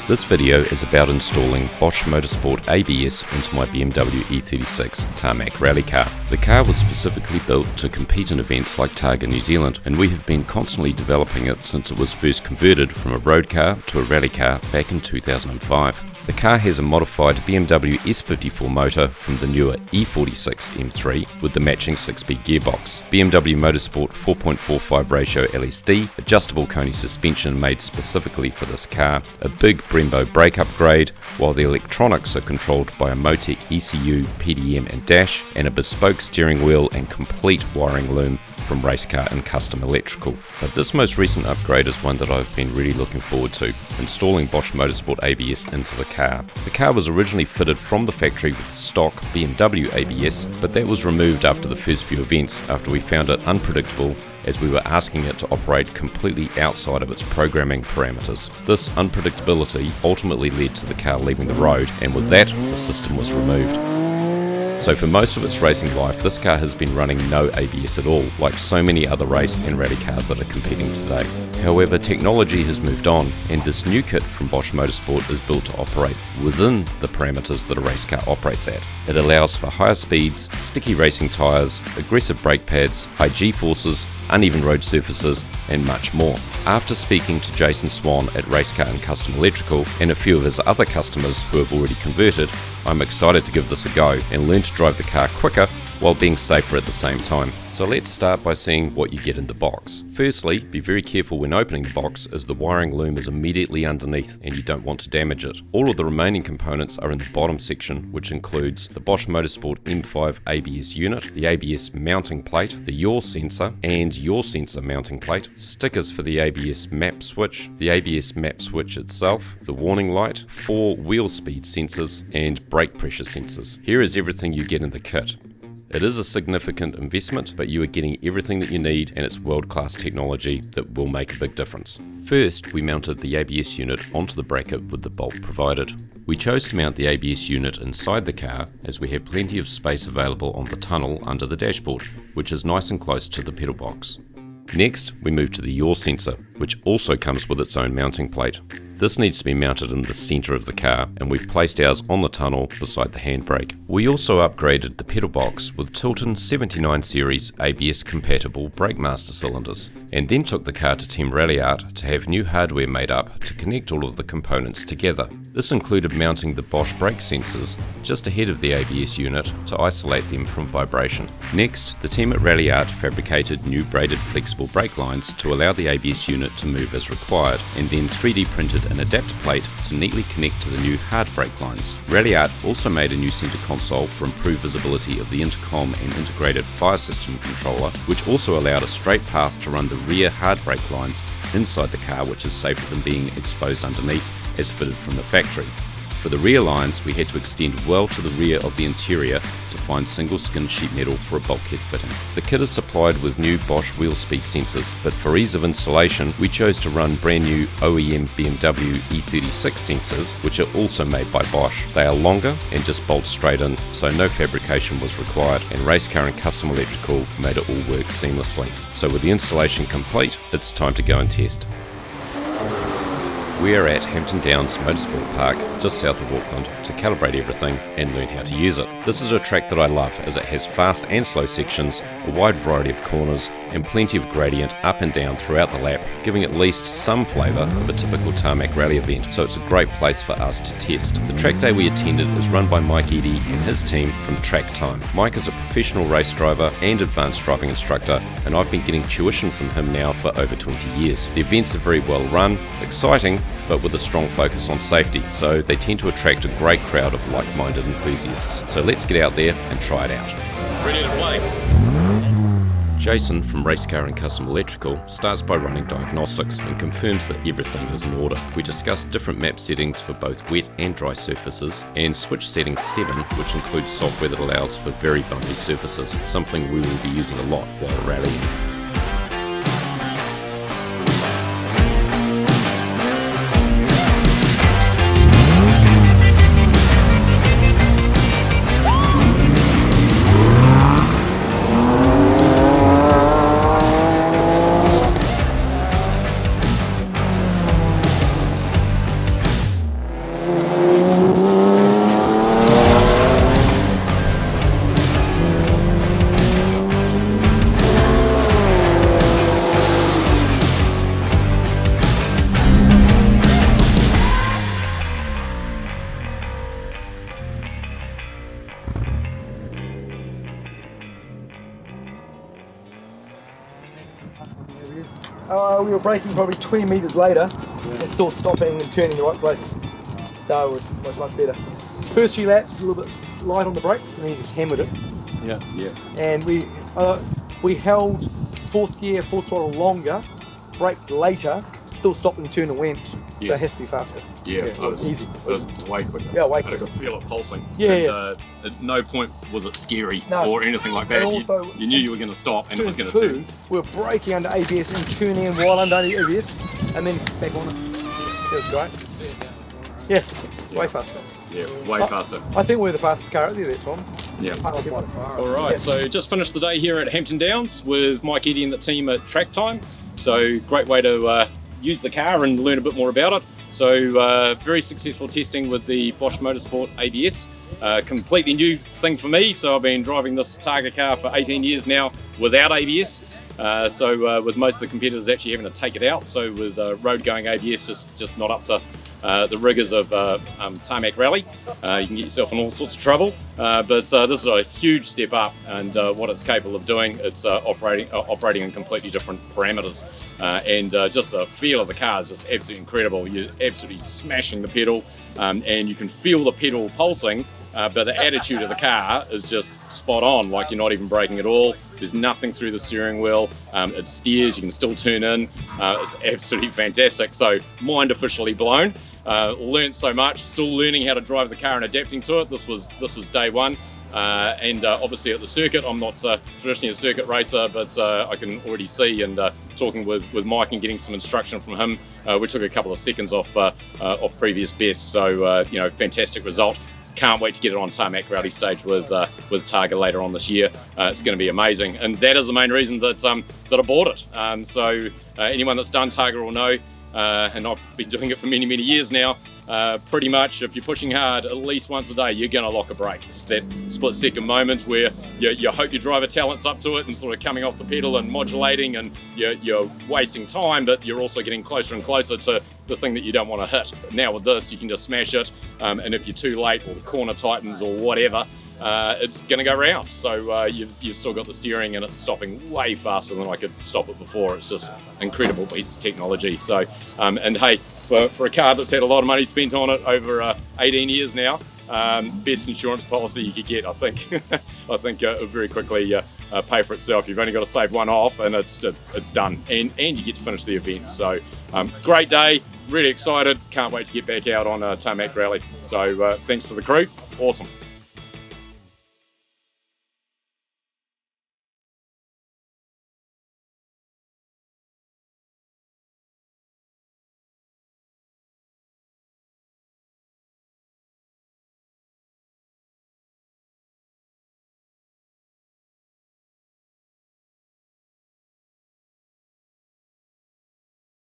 This video is about installing Bosch Motorsport ABS into my BMW E36 tarmac rally car. The car was specifically built to compete in events like Targa New Zealand, and we have been constantly developing it since it was first converted from a road car to a rally car back in 2005. The car has a modified BMW S54 motor from the newer E36 M3 with the matching 6-speed gearbox, BMW Motorsport 4.45 ratio LSD, adjustable Koni suspension made specifically for this car, a big Brembo brake upgrade, while the electronics are controlled by a MoTeC ECU, PDM and dash, and a bespoke steering wheel and complete wiring loom from Racecar and Custom Electrical. But this most recent upgrade is one that I've been really looking forward to, installing Bosch Motorsport ABS into the car. The car was originally fitted from the factory with stock BMW ABS, but that was removed after the first few events after we found it unpredictable as we were asking it to operate completely outside of its programming parameters. This unpredictability ultimately led to the car leaving the road, and with that, the system was removed. So for most of its racing life, this car has been running no ABS at all, like so many other race and rally cars that are competing today. However, technology has moved on, and this new kit from Bosch Motorsport is built to operate within the parameters that a race car operates at. It allows for higher speeds, sticky racing tyres, aggressive brake pads, high G-forces, uneven road surfaces, and much more. After speaking to Jason Swan at Racecar and Custom Electrical and a few of his other customers who have already converted, I'm excited to give this a go and learn to drive the car quicker while being safer at the same time. So let's start by seeing what you get in the box. Firstly, be very careful when opening the box as the wiring loom is immediately underneath and you don't want to damage it. All of the remaining components are in the bottom section, which includes the Bosch Motorsport M5 ABS unit, the ABS mounting plate, the yaw sensor and yaw sensor mounting plate, stickers for the ABS map switch, the ABS map switch itself, the warning light, 4 wheel speed sensors and brake pressure sensors. Here is everything you get in the kit. It is a significant investment, but you are getting everything that you need, and it's world-class technology that will make a big difference. First, we mounted the ABS unit onto the bracket with the bolt provided. We chose to mount the ABS unit inside the car as we have plenty of space available on the tunnel under the dashboard, which is nice and close to the pedal box. Next, we moved to the yaw sensor, which also comes with its own mounting plate. This needs to be mounted in the centre of the car, and we've placed ours on the tunnel beside the handbrake. We also upgraded the pedal box with Tilton 79 series ABS compatible brake master cylinders, and then took the car to Team Rally Art to have new hardware made up to connect all of the components together. This included mounting the Bosch brake sensors just ahead of the ABS unit to isolate them from vibration. Next, the team at Rally Art fabricated new braided flexible brake lines to allow the ABS unit to move as required, and then 3D printed an adapter plate to neatly connect to the new hard brake lines. Rally Art also made a new centre console for improved visibility of the intercom and integrated fire system controller, which also allowed a straight path to run the rear hard brake lines inside the car, which is safer than being exposed underneath as fitted from the factory. For the rear lines, we had to extend well to the rear of the interior to find single skin sheet metal for a bulkhead fitting. The kit is supplied with new Bosch wheel speed sensors, but for ease of installation, we chose to run brand new OEM BMW E36 sensors, which are also made by Bosch. They are longer and just bolt straight in, so no fabrication was required, and Racecar and Custom Electrical made it all work seamlessly. So with the installation complete, it's time to go and test. We are at Hampton Downs Motorsport Park, just south of Auckland, to calibrate everything and learn how to use it. This is a track that I love as it has fast and slow sections, a wide variety of corners, and plenty of gradient up and down throughout the lap, giving at least some flavour of a typical tarmac rally event, so it's a great place for us to test. The track day we attended is run by Mike Eady and his team from Track Time. Mike is a professional race driver and advanced driving instructor, and I've been getting tuition from him now for over 20 years. The events are very well run, exciting, but with a strong focus on safety, so they tend to attract a great crowd of like-minded enthusiasts. So let's get out there and try it out. Ready to play. Jason from Racecar and Custom Electrical starts by running diagnostics and confirms that everything is in order. We discuss different map settings for both wet and dry surfaces, and switch setting 7, which includes software that allows for very bumpy surfaces, something we will be using a lot while rallying. we were braking probably 20 metres later and still stopping and turning the right place. So it was much better. First few laps, a little bit light on the brakes, and then he just hammered it. Yeah. And we held fourth gear, full throttle longer, braked later, still stopped and turned and went. Yes. So it has to be faster. Yeah, it was easy. It was way quicker. Yeah, way I quicker. could feel it pulsing. Yeah, At no point was it scary No. or anything like that. And also, you knew you were going to stop and it was going to turn turn. two, we were braking under ABS and turning in while under ABS, and then back on it. It was great. Yeah, way faster. Yeah, way faster. I think we're the fastest car out there, Tom. Yeah. All Alright, so just finished the day here at Hampton Downs with Mike Eady and the team at Track Time. So great way to use the car and learn a bit more about it. So very successful testing with the Bosch Motorsport ABS. Completely new thing for me, so I've been driving this Targa car for 18 years now without ABS. With most of the competitors actually having to take it out, so with road going ABS just not up to the rigours of tarmac rally. You can get yourself in all sorts of trouble, but this is a huge step up, and what it's capable of doing, it's operating in completely different parameters, and just the feel of the car is just absolutely incredible. You're absolutely smashing the pedal, and you can feel the pedal pulsing, but the attitude of the car is just spot on, like you're not even braking at all. There's nothing through the steering wheel. It steers, you can still turn in. It's absolutely fantastic. So mind officially blown. Learned so much, still learning how to drive the car and adapting to it. This was day one. Obviously at the circuit, I'm not traditionally a circuit racer, but I can already see, and talking with Mike and getting some instruction from him, we took a couple of seconds off previous best. So fantastic result. Can't wait to get it on tarmac rally stage with Targa later on this year. It's going to be amazing, and that is the main reason that I bought it. Anyone that's done Targa will know, and I've been doing it for many years now. Pretty much, if you're pushing hard at least once a day, you're going to lock a brake. It's that split-second moment where you hope your driver talent's up to it and sort of coming off the pedal and modulating, and you're wasting time, but you're also getting closer and closer to the thing that you don't want to hit. But now with this, you can just smash it, and if you're too late or the corner tightens or whatever, it's going to go round. So you've still got the steering, and it's stopping way faster than I could stop it before. It's just incredible piece of technology. So, and hey, for a car that's had a lot of money spent on it over 18 years now, best insurance policy you could get, I think. I think it'll very quickly pay for itself. You've only got to save one off, and it's done, and you get to finish the event. So great day, really excited, can't wait to get back out on a tarmac rally. So thanks to the crew, awesome.